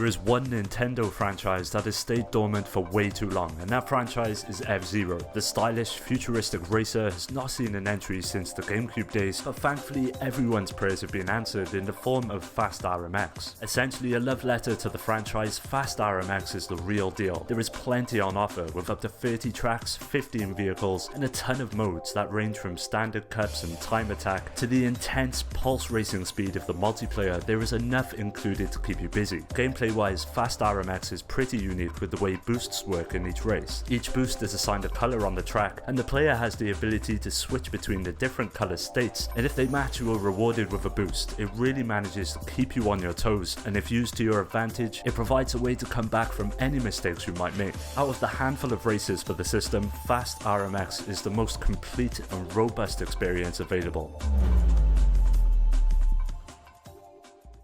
There is one Nintendo franchise that has stayed dormant for way too long, and that franchise is F-Zero. The stylish, futuristic racer has not seen an entry since the GameCube days, but thankfully everyone's prayers have been answered in the form of Fast RMX. Essentially a love letter to the franchise, Fast RMX is the real deal. There is plenty on offer, with up to 30 tracks, 15 vehicles, and a ton of modes that range from standard cups and time attack to the intense pulse racing speed of the multiplayer. There is enough included to keep you busy. Gameplay wise, Fast RMX is pretty unique with the way boosts work in each race. Each boost is assigned a colour on the track, and the player has the ability to switch between the different colour states, and if they match, you are rewarded with a boost. It really manages to keep you on your toes, and if used to your advantage, it provides a way to come back from any mistakes you might make. Out of the handful of races for the system, Fast RMX is the most complete and robust experience available.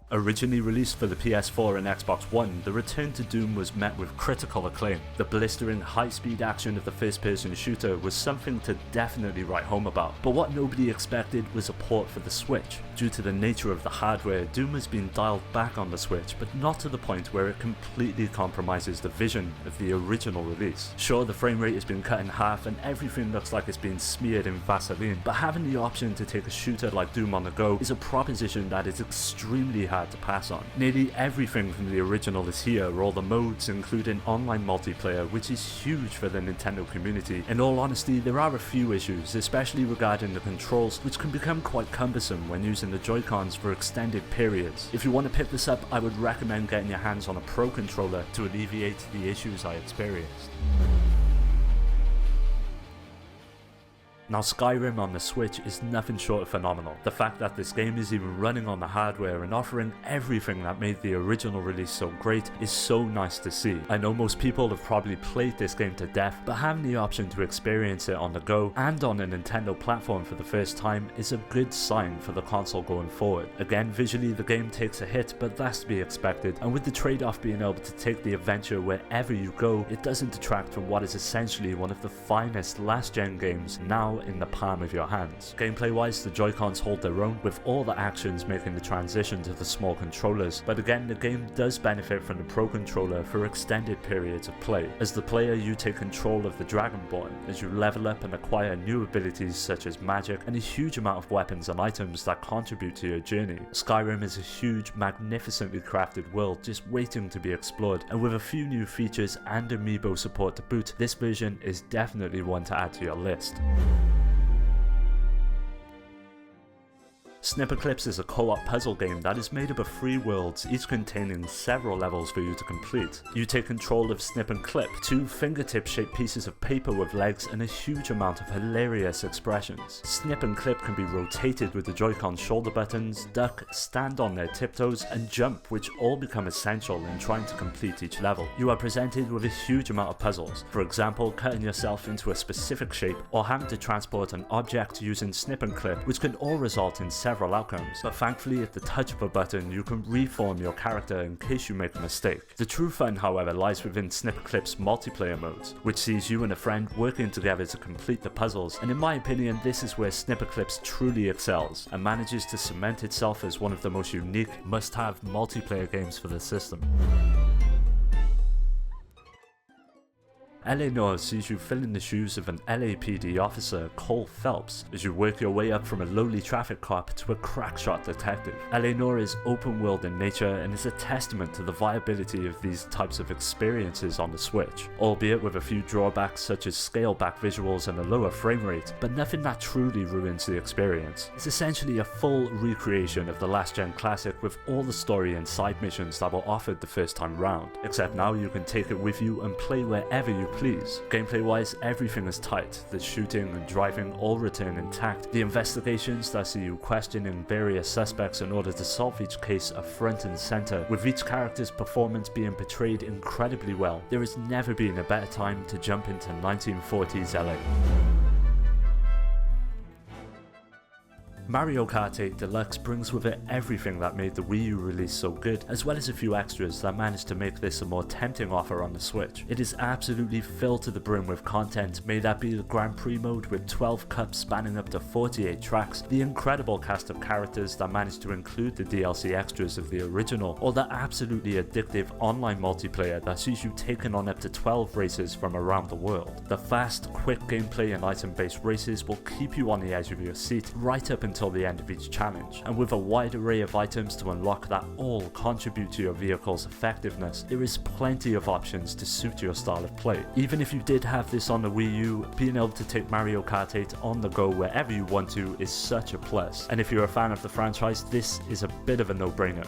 Originally released for the PS4 and Xbox One, the return to Doom was met with critical acclaim. The blistering, high-speed action of the first-person shooter was something to definitely write home about, but what nobody expected was a port for the Switch. Due to the nature of the hardware, Doom has been dialed back on the Switch, but not to the point where it completely compromises the vision of the original release. Sure, the frame rate has been cut in half and everything looks like it's been smeared in Vaseline, but having the option to take a shooter like Doom on the go is a proposition that is extremely hard to pass on. Nearly everything from the original is here, all the modes including online multiplayer, which is huge for the Nintendo community. In all honesty, there are a few issues, especially regarding the controls, which can become quite cumbersome when using the Joy-Cons for extended periods. If you want to pick this up, I would recommend getting your hands on a Pro controller to alleviate the issues I experienced. Now, Skyrim on the Switch is nothing short of phenomenal. The fact that this game is even running on the hardware and offering everything that made the original release so great is so nice to see. I know most people have probably played this game to death, but having the option to experience it on the go and on a Nintendo platform for the first time is a good sign for the console going forward. Again, visually the game takes a hit, but that's to be expected, and with the trade-off being able to take the adventure wherever you go, it doesn't detract from what is essentially one of the finest last-gen games now in the palm of your hands. Gameplay wise, the Joy-Cons hold their own, with all the actions making the transition to the small controllers, but again the game does benefit from the Pro controller for extended periods of play. As the player, you take control of the Dragonborn as you level up and acquire new abilities such as magic and a huge amount of weapons and items that contribute to your journey. Skyrim is a huge, magnificently crafted world just waiting to be explored, and with a few new features and amiibo support to boot, this version is definitely one to add to your list. Snipperclips is a co-op puzzle game that is made up of 3 worlds, each containing several levels for you to complete. You take control of Snip and Clip, 2 fingertip-shaped pieces of paper with legs and a huge amount of hilarious expressions. Snip and Clip can be rotated with the Joy-Con shoulder buttons, duck, stand on their tiptoes, and jump, which all become essential in trying to complete each level. You are presented with a huge amount of puzzles, for example cutting yourself into a specific shape or having to transport an object using Snip and Clip, which can all result in several outcomes, but thankfully at the touch of a button you can reform your character in case you make a mistake. The true fun, however, lies within Snipperclips multiplayer modes, which sees you and a friend working together to complete the puzzles, and in my opinion this is where Snipperclips truly excels and manages to cement itself as one of the most unique, must-have multiplayer games for the system. Noire sees you fill in the shoes of an LAPD officer, Cole Phelps, as you work your way up from a lowly traffic cop to a crackshot detective. Noire is open world in nature and is a testament to the viability of these types of experiences on the Switch, albeit with a few drawbacks such as scaled back visuals and a lower frame rate, but nothing that truly ruins the experience. It's essentially a full recreation of the last gen classic with all the story and side missions that were offered the first time round, except now you can take it with you and play wherever you please. Gameplay wise, everything is tight. The shooting and driving all return intact. The investigations that see you questioning various suspects in order to solve each case are front and center, with each character's performance being portrayed incredibly well. There has never been a better time to jump into 1940s LA. Mario Kart 8 Deluxe brings with it everything that made the Wii U release so good, as well as a few extras that managed to make this a more tempting offer on the Switch. It is absolutely filled to the brim with content, may that be the Grand Prix mode with 12 cups spanning up to 48 tracks, the incredible cast of characters that managed to include the DLC extras of the original, or the absolutely addictive online multiplayer that sees you taking on up to 12 races from around the world. The fast, quick gameplay and item-based races will keep you on the edge of your seat right up until the end of each challenge, and with a wide array of items to unlock that all contribute to your vehicle's effectiveness, there is plenty of options to suit your style of play. Even if you did have this on the Wii U, being able to take Mario Kart 8 on the go wherever you want to is such a plus, and if you're a fan of the franchise, this is a bit of a no-brainer.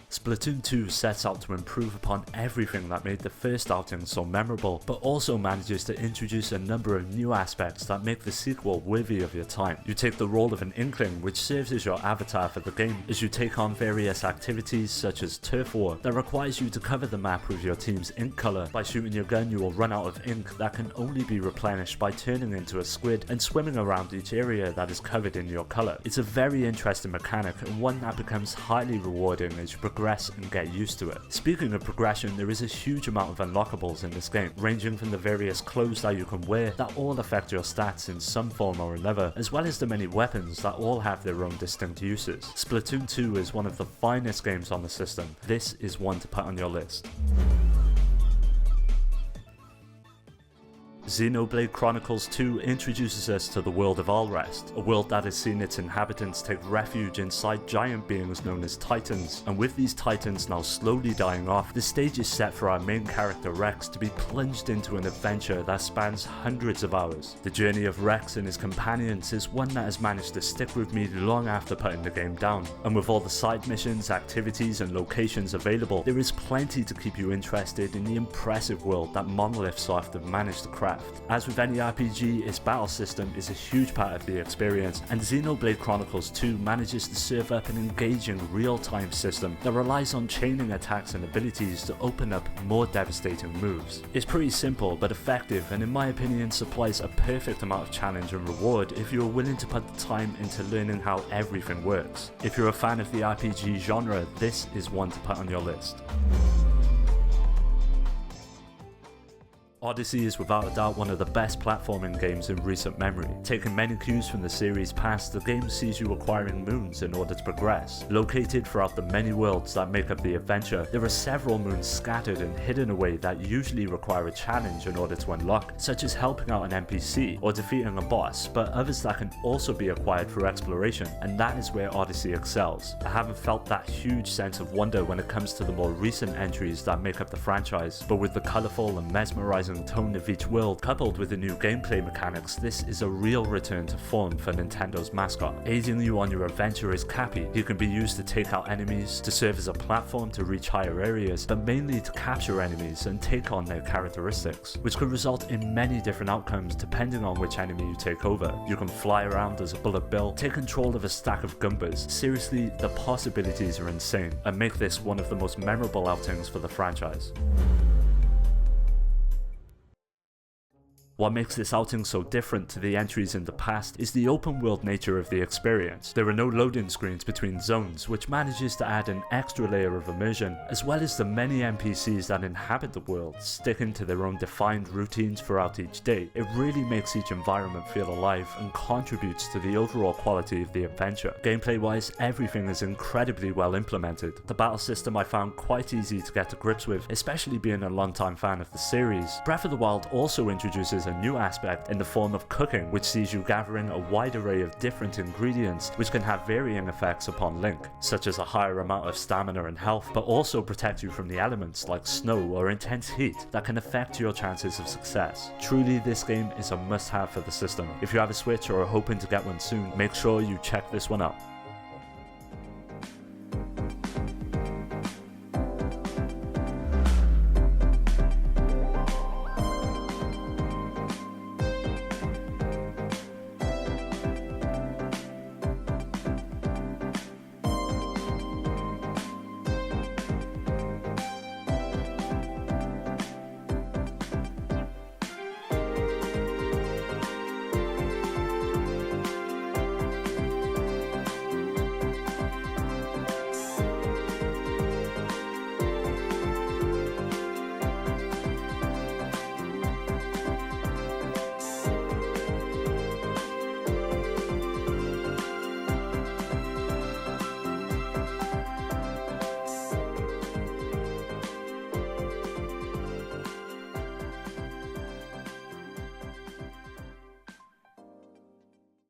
Splatoon 2 sets out to improve upon everything that made the first outing so memorable, but also manages to introduce a number of new aspects that make the sequel worthy of your time. You take the role of an Inkling, which serves as your avatar for the game, as you take on various activities such as Turf War that requires you to cover the map with your team's ink colour. By shooting your gun, you will run out of ink that can only be replenished by turning into a squid and swimming around each area that is covered in your colour. It's a very interesting mechanic, and one that becomes highly rewarding as you progress and get used to it. Speaking of progression, there is a huge amount of unlockables in this game, ranging from the various clothes that you can wear that all affect your stats in some form or another, as well as the many weapons that all have their own distinct uses. Splatoon 2 is one of the finest games on the system. This is one to put on your list. Xenoblade Chronicles 2 introduces us to the world of Alrest, a world that has seen its inhabitants take refuge inside giant beings known as Titans, and with these Titans now slowly dying off, the stage is set for our main character Rex to be plunged into an adventure that spans hundreds of hours. The journey of Rex and his companions is one that has managed to stick with me long after putting the game down, and with all the side missions, activities and locations available, there is plenty to keep you interested in the impressive world that Monolith Soft have managed to craft. As with any RPG, its battle system is a huge part of the experience, and Xenoblade Chronicles 2 manages to serve up an engaging real-time system that relies on chaining attacks and abilities to open up more devastating moves. It's pretty simple but effective, and in my opinion supplies a perfect amount of challenge and reward if you are willing to put the time into learning how everything works. If you're a fan of the RPG genre, this is one to put on your list. Odyssey is without a doubt one of the best platforming games in recent memory. Taking many cues from the series past, the game sees you acquiring moons in order to progress. Located throughout the many worlds that make up the adventure, there are several moons scattered and hidden away that usually require a challenge in order to unlock, such as helping out an NPC or defeating a boss, but others that can also be acquired through exploration, and that is where Odyssey excels. I haven't felt that huge sense of wonder when it comes to the more recent entries that make up the franchise, but with the colourful and mesmerising tone of each world, coupled with the new gameplay mechanics, this is a real return to form for Nintendo's mascot. Aiding you on your adventure is Cappy. He can be used to take out enemies, to serve as a platform to reach higher areas, but mainly to capture enemies and take on their characteristics, which could result in many different outcomes depending on which enemy you take over. You can fly around as a Bullet Bill, take control of a stack of Goombas. Seriously, the possibilities are insane, and make this one of the most memorable outings for the franchise. What makes this outing so different to the entries in the past is the open world nature of the experience. There are no loading screens between zones, which manages to add an extra layer of immersion, as well as the many NPCs that inhabit the world, sticking to their own defined routines throughout each day. It really makes each environment feel alive and contributes to the overall quality of the adventure. Gameplay wise, everything is incredibly well implemented. The battle system I found quite easy to get to grips with, especially being a long-time fan of the series. Breath of the Wild also introduces a new aspect in the form of cooking, which sees you gathering a wide array of different ingredients which can have varying effects upon Link, such as a higher amount of stamina and health, but also protect you from the elements like snow or intense heat that can affect your chances of success. Truly, this game is a must-have for the system. If you have a Switch or are hoping to get one soon, make sure you check this one out.